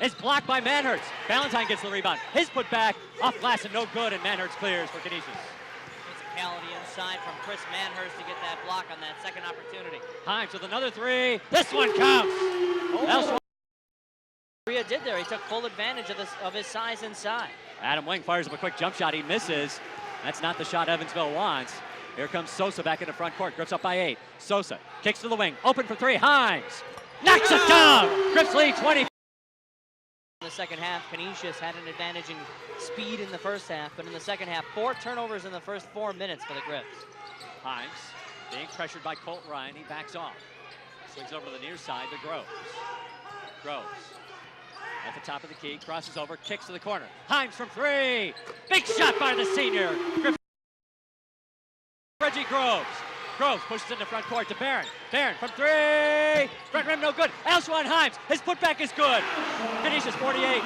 is blocked by Manhurst. Valentine gets the rebound. His put back off glass and no good, and Manhurst clears for Canisius. Physicality inside from Chris Manhurst to get that block on that second opportunity. Hymes with another three. This one counts. Alshwan Did there. He took full advantage of his size inside. Adam Wing fires up a quick jump shot. He misses. That's not the shot Evansville wants. Here comes Sosa back into front court. Griff's up by 8. Sosa kicks to the wing. Open for 3. Hymes knocks it down. Griff's lead 20. In the second half, Canisius had an advantage in speed in the first half, but in the second half, 4 turnovers in the first 4 minutes for the Griffs. Hymes being pressured by Colt Ryan. He backs off. Swings over to the near side to Groves. Groves at the top of the key, crosses over, kicks to the corner. Hymes from 3. Big shot by the senior. Reggie Groves. Groves pushes into front court to Barron. Barron from 3. Front rim no good. Alshwan Hymes. His putback is good. Canisius 48.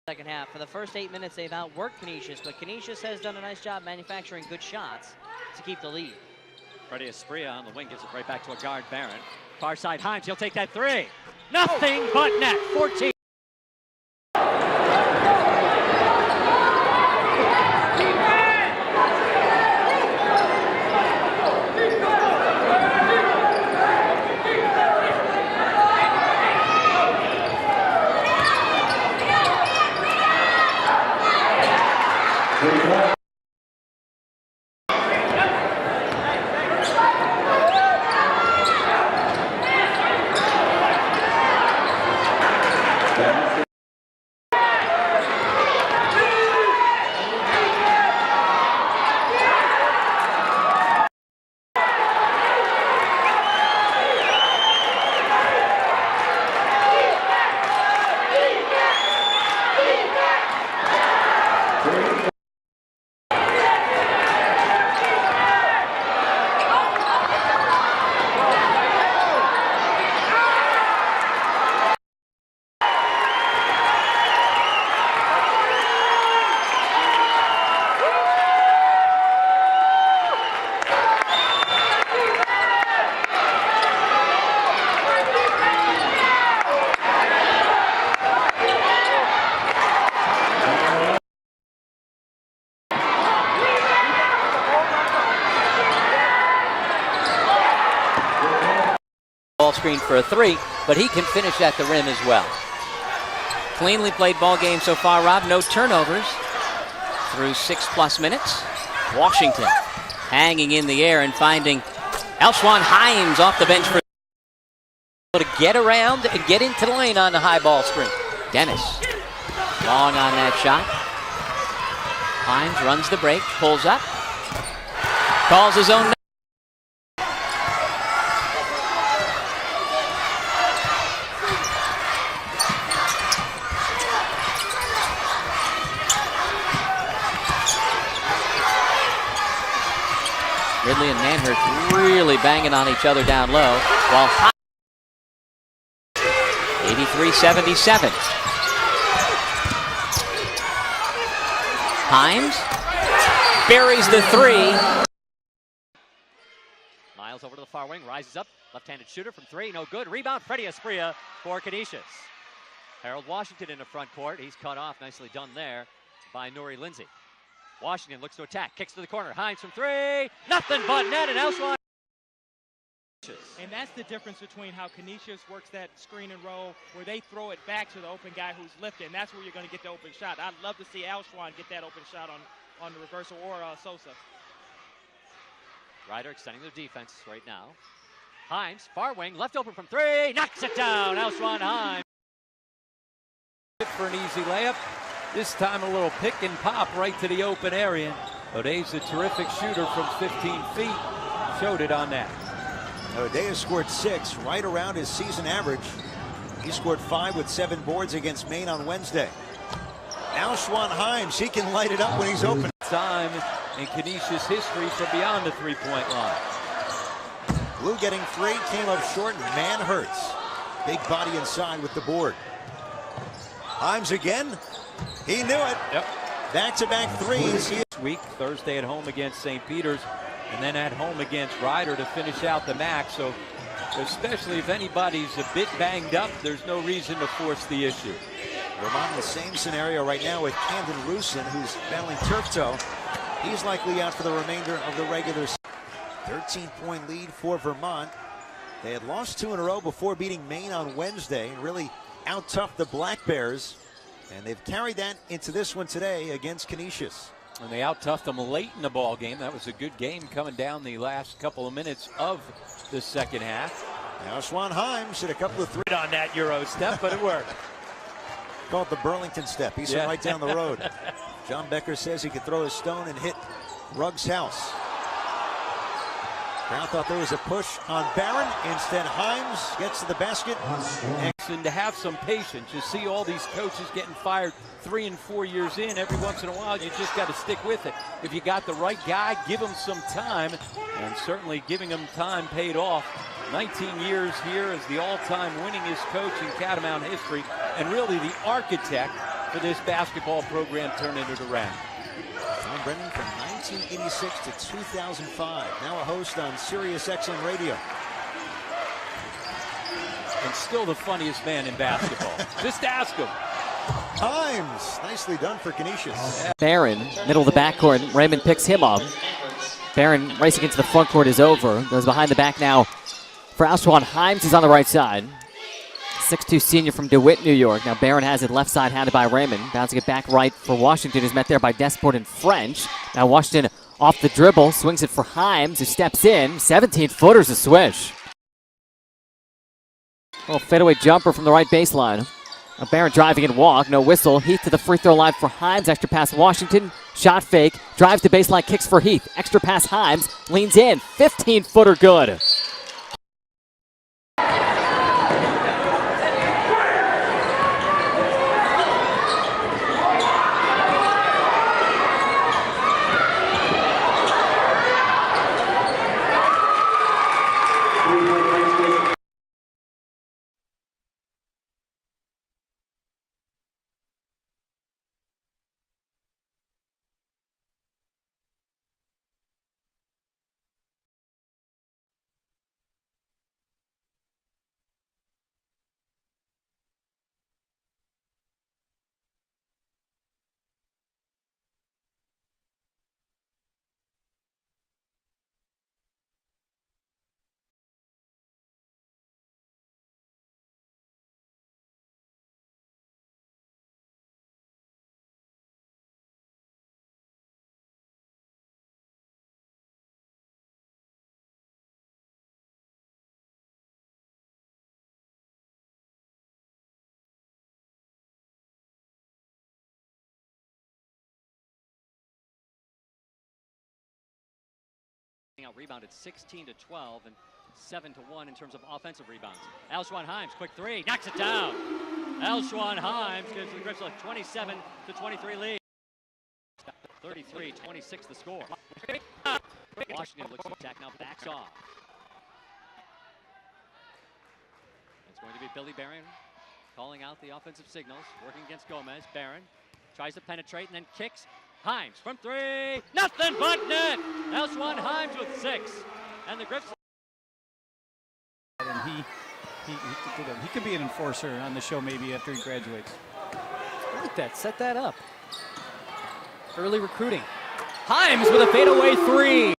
Second half. For the first 8 minutes, they've outworked Canisius, but Canisius has done a nice job manufacturing good shots to keep the lead. Freddie Espria on the wing gives it right back to a guard, Barron. Far side Hymes. He'll take that 3. Nothing but net. 14. Screen for a 3, but he can finish at the rim as well. Cleanly played ball game so far, Rob. No turnovers through 6+ minutes. Washington hanging in the air and finding Alshwan Hymes off the bench to get around and get into the lane on the high ball screen. Dennis long on that shot. Hymes runs the break, pulls up, calls his own. Ridley and Manhurst really banging on each other down low, while 83-77. Hymes buries the 3. Miles over to the far wing, rises up, left-handed shooter from 3, no good. Rebound, Freddie Espria for Canisius. Harold Washington in the front court. He's cut off, nicely done there by Nuri Lindsay. Washington looks to attack, kicks to the corner. Hymes from 3, nothing but net, and Alshwan. And that's the difference between how Canisius works that screen and roll, where they throw it back to the open guy who's lifting. That's where you're going to get the open shot. I'd love to see Alshwan get that open shot on the reversal or Sosa. Ryder extending their defense right now. Hymes, far wing, left open from 3, knocks it down. Alshwan Hymes. For an easy layup. This time a little pick and pop right to the open area. O'Day's a terrific shooter from 15 feet. Showed it on that. O'Day has scored 6, right around his season average. He scored 5 with 7 boards against Maine on Wednesday. Alshwan Hymes, he can light it up when he's open. Time in Canisius history from beyond the 3-point line. Blue getting 3, came up short, and Manhurst. Big body inside with the board. Hymes again. He knew it. Yep. Back-to-back threes. This week, Thursday at home against St. Peter's, and then at home against Ryder to finish out the MAAC. So especially if anybody's a bit banged up. There's no reason to force the issue. Vermont in the same scenario right now with Camden Lucen, who's battling turf toe. He's likely out for the remainder of the regular season. 13-point lead for Vermont. They had lost 2 in a row before beating Maine on Wednesday and really out-toughed the Black Bears. And they've carried that into this one today against Canisius. And they out-toughed them late in the ball game. That was a good game coming down the last couple of minutes of the second half. Alshwan Hymes hit a couple of three on that Euro step, but it worked. Called the Burlington step. He's right down the road. John Becker says he could throw a stone and hit Ruggs' house. Crowd thought there was a push on Barron. Instead, Hymes gets to the basket. And to have some patience. You see all these coaches getting fired 3 and 4 years in. Every once in a while, you just got to stick with it. If you got the right guy, give him some time. And certainly giving him time paid off. 19 years here as the all-time winningest coach in Catamount history, and really the architect for this basketball program turning it around. Tom Brennan from 1986 to 2005, now a host on Sirius XM Radio. And still the funniest man in basketball. Just ask him. Hymes, nicely done for Canisius. Barron, middle of the backcourt. Raymond picks him up. Barron racing into the front court is over. Goes behind the back now for Alshwan Hymes. He's on the right side. 6'2 senior from DeWitt, New York. Now Barron has it left side handed by Raymond. Bouncing it back right for Washington, is met there by Desport and French. Now Washington off the dribble, swings it for Hymes, who steps in. 17-footers a swish. Little fadeaway jumper from the right baseline. Now Barron driving and walk, no whistle. Heath to the free throw line for Hymes. Extra pass Washington. Shot fake, drives to baseline, kicks for Heath. Extra pass Hymes, leans in. 15-footer good. Out rebounded 16-12 and 7-1 in terms of offensive rebounds. Alshwan Hymes, quick three, knocks it down. Alshwan Hymes gives the Griffs a 27-23 lead. 33-26 the score. Washington looks to attack, now backs off. It's going to be Billy Barron calling out the offensive signals, working against Gomez. Barron tries to penetrate and then kicks. Hymes from three, nothing but net. Alshwan Hymes with 6, and the Griffs. And he could be an enforcer on the show maybe after he graduates. I like that. Set that up. Early recruiting. Hymes with a fadeaway 3.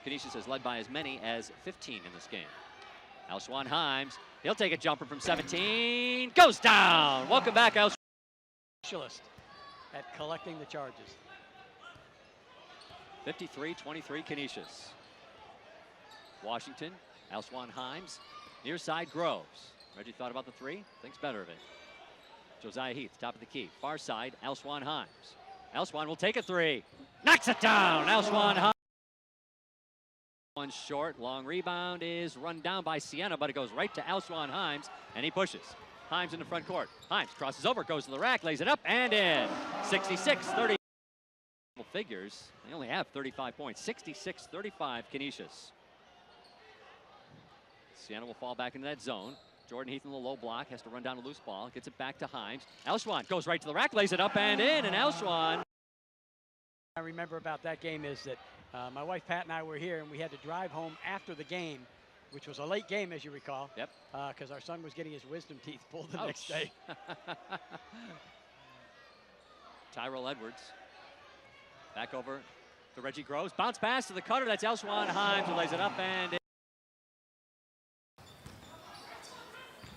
Canisius has led by as many as 15 in this game. Alshwan Hymes He'll take a jumper from 17. Goes down. Welcome back, Alshwan. Specialist at collecting the charges. 53-23 Canisius. Washington, Alshwan Hymes, near side Groves. Reggie thought about the three, thinks better of it. Josiah Heath, top of the key. Far side, Alshwan Hymes. Alshwan will take a three. Knocks it down, Alshwan Hymes. One short, long rebound is run down by Sienna, but it goes right to Alshwan Hymes, and he pushes. Hymes in the front court. Hymes crosses over, goes to the rack, lays it up, and in. 66-30. Figures, they only have 35 points. 66-35 Canisius. Sienna will fall back into that zone. Jordan Heath in the low block, has to run down a loose ball, gets it back to Hymes. Alshwan goes right to the rack, lays it up and in, and Alshwan. I remember about that game is that my wife Pat and I were here, and we had to drive home after the game, which was a late game, as you recall. Yep. Because our son was getting his wisdom teeth pulled the next day. Tyrell Edwards. Back over to Reggie Groves. Bounce pass to the cutter. That's Alshwan Hymes who lays it up and in.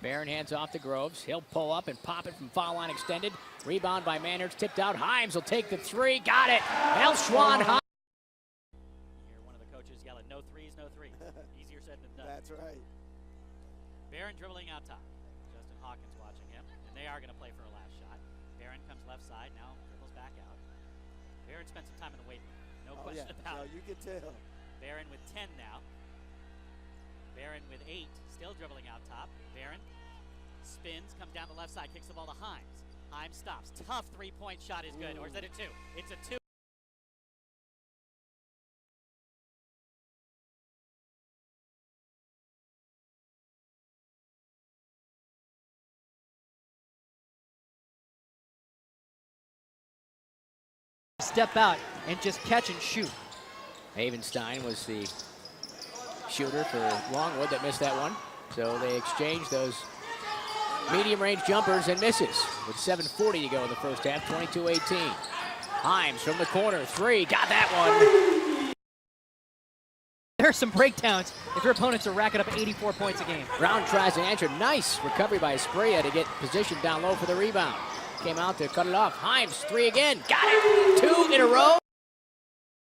Barron hands off to Groves. He'll pull up and pop it from foul line extended. Rebound by Manners, tipped out. Hymes will take the three. Got it. Alshwan Hymes. Hear one of the coaches yelling, "No threes, no threes." Easier said than done. That's right. Barron dribbling out top. Justin Hawkins watching him, and they are going to play for a last shot. Barron comes left side, now dribbles back out. Barron spent some time in the weight room, no question about it. You can tell. Barron with 10 now. Barron with 8, still dribbling out top. Barron spins, comes down the left side, kicks the ball to Hymes. Hymes stops. Tough three-point shot is good. Or is it a 2? It's a 2. Step out and just catch and shoot. Havenstein was the shooter for Longwood that missed that one. So they exchanged those medium-range jumpers and misses with 7:40 to go in the first half, 22-18. Hymes from the corner, three, got that one. There are some breakdowns if your opponents are racking up 84 points a game. Brown tries to answer. Nice recovery by Espria to get positioned down low for the rebound. Came out to cut it off. Hymes, three again. Got it. 2 in a row.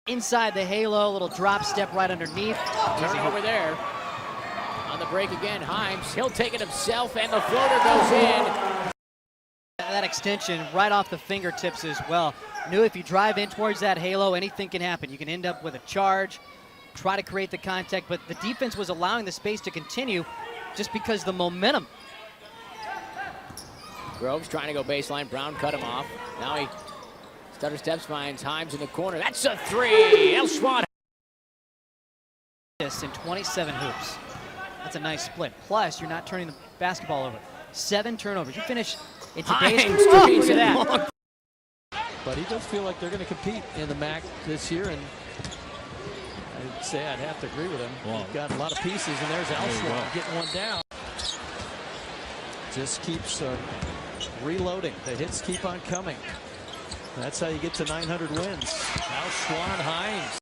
Inside the halo, little drop step right underneath. Turnover there. On the break again, Hymes. He'll take it himself, and the floater goes in. That extension right off the fingertips as well. Knew if you drive in towards that halo, anything can happen. You can end up with a charge, try to create the contact, but the defense was allowing the space to continue just because the momentum. Groves trying to go baseline. Brown cut him off. Now he stutter steps, finds Hymes in the corner. That's a three. Alshwan. This in 27 hoops. That's a nice split. Plus, you're not turning the basketball over. 7 turnovers. You finish in today's Hymes. look at that. But he does feel like they're going to compete in the MAAC this year, and I'd say I'd have to agree with him. He's got a lot of pieces, and there's Alshwan getting one down. Just keeps reloading. The hits keep on coming. That's how you get to 900 wins. Alshwan Hymes.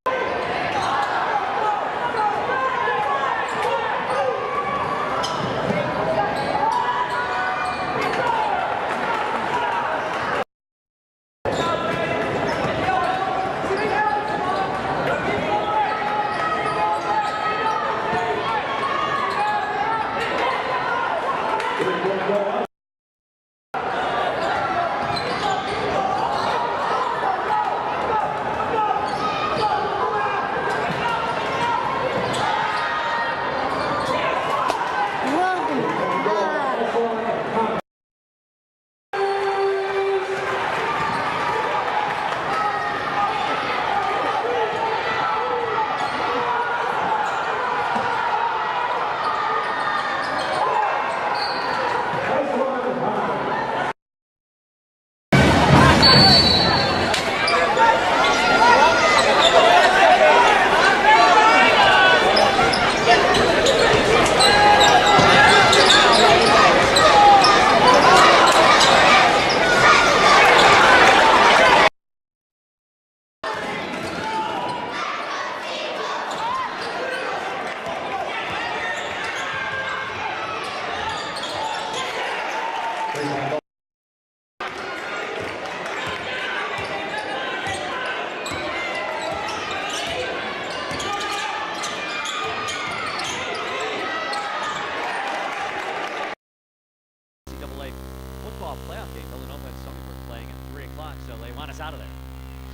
out of there.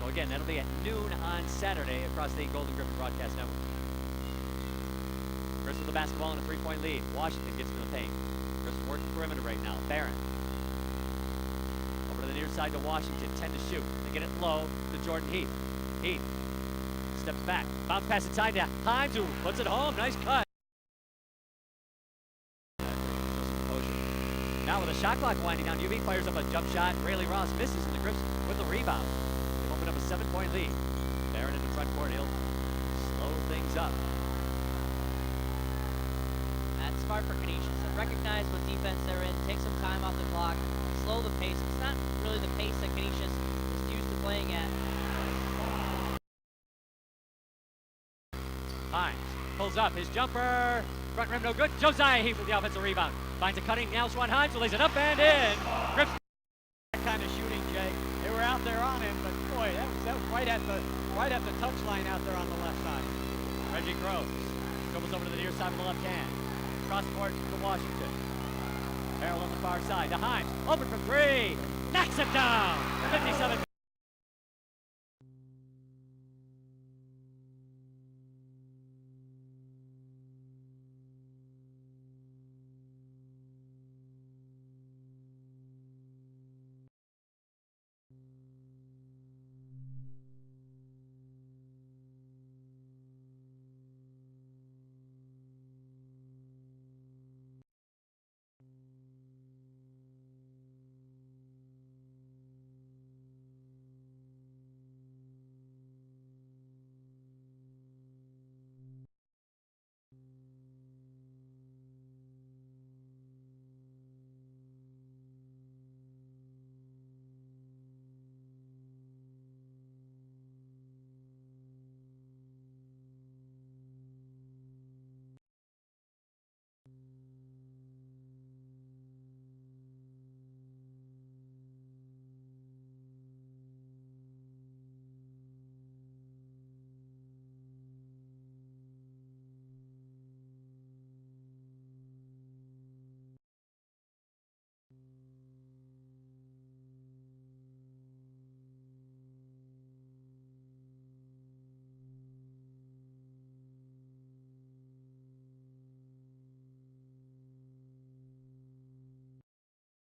So again, that'll be at noon on Saturday across the Golden Griffin Broadcast Network. Chris with the basketball and a 3-point lead. Washington gets to the paint. Chris working perimeter right now. Barron. Over to the near side to Washington. 10 to shoot. They get it low to Jordan Heath. Heath steps back. Bounce pass inside to Hymes, who puts it home. Nice cut. Now with a shot clock winding down, UV fires up a jump shot. Rayleigh Ross misses, and the Griffs with the rebound. They open up a 7-point lead. Barron in the front court. He'll slow things up. That's smart for Canisius. Recognize what defense they're in. Take some time off the clock. Slow the pace. It's not really the pace that Canisius is used to playing at. Hymes pulls up his jumper. Front rim no good. Josiah Heath with the offensive rebound. Finds a cutting Alshwan Hymes, lays it up and in. Griffs. That kind of shooting, Jay. They were out there on him, but boy, that was right at the touchline out there on the left side. Reggie Groves dribbles over to the near side with the left hand. Cross court to Washington. Harold on the far side to Hymes. Open from 3. Knocks it down. 57.